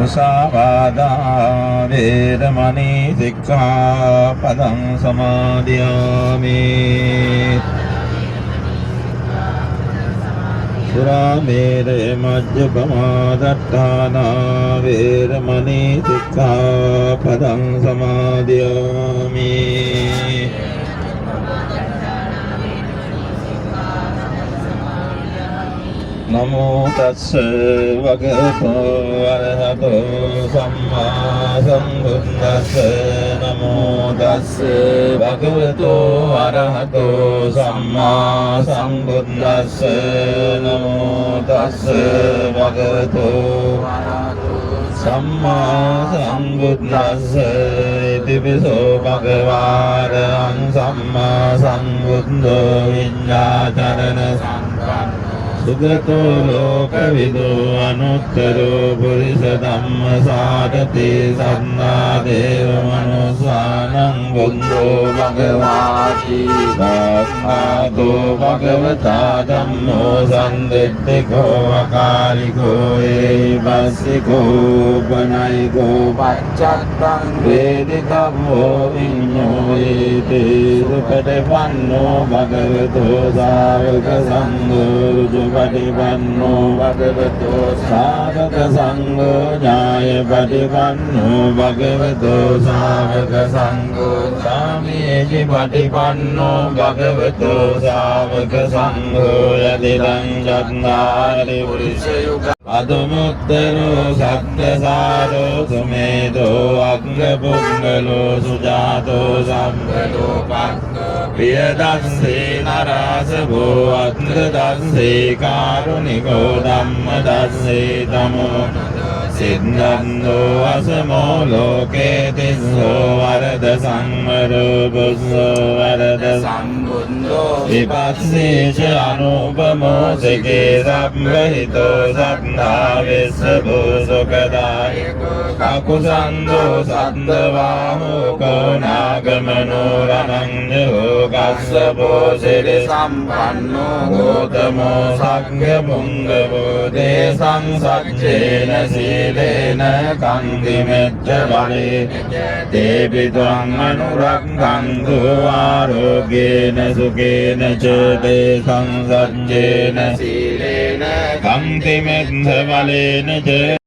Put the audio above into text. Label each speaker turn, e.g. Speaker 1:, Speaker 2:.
Speaker 1: මුසාවාදා වේරමණී සික්ඛාපදං සමාදියාමි. සුරාමේරය මජ්ජපමා දට්ඨානා වේරමණී සික්ඛාපදං සමාදියාමි. නමෝ තස්ස භගවතෝ අරහතෝ සම්මා සම්බුද්දස්ස. නමෝ තස්ස භගවතෝ අරහතෝ සම්මා සම්බුද්දස්ස. නමෝ තස්ස භගවතෝ සම්මා සම්බුද්දස්ස. ඉතිපිසෝ භගවාරං සම්මා සම්බුද්ධෝ විඤ්ඤාචරණ සංඝං සුගතෝ ලෝකවිදෝ අනුත්තරෝ පුරිස ධම්මසාරති සම්මා දේව මනුස්සානං බුද්ධෝ භගවාති සම්මාදෝ භගවතා ධම්මෝ සම්දිට්ඨිකෝ අකාලිකෝ ඒවස්සිකෝ බනයිකෝ පච්චත්තං වේදිතම්මෝ විඤ්ඤෝ ඒති සුපටිපන්නෝ භගවතෝ සාවක සංඝෝ පටිපන්නෝ භගවතෝ සාවක සංඝෝ ඥාය පටිපන්නෝ භගවතෝ සාවක සංඝෝ සාමීචි පටිපන්නෝ භගවතෝ සාවක සංඝෝ යදිදං චත්තාරි පුරිස යුග අදුමුත්තරෝ සත්‍යසාරෝ සුමේදෝ අග්ග පුංගලෝ සුජාතෝ සම්බලෝ පක්ඛෝ පියදස්සේ නරාසවෝ අත්දස්සේ කාරුණිකෝ ධම්මදස්සේ තමෝ සිද්ධන්තෝ අසමෝ ලෝකේ තිස්සෝ වරද සංවරෝ බුස්සෝ වරද සම්බුද්ධෝ විපස්සීච අනුපමෝ සිකේ සම්වහිතෝ සත්තා විස්ස භූසුකදායකෝ කකුසන්தோ සද්දවාහෝ කෝනාගමනෝ රණංජෝ කස්සපෝ සිරි සම්පන්නෝ ගෝතමෝ සග්ග පුංගවෝ දේසං සච්චේන සීලේන කන්ති මෙච්ච බලේ තේපි ත්වං අනුරක්ඛන්තු ආරෝග්‍යේන සුඛේන ච දේසං සච්චේන සීලේන කන්ති මෙච්ච බලේන ච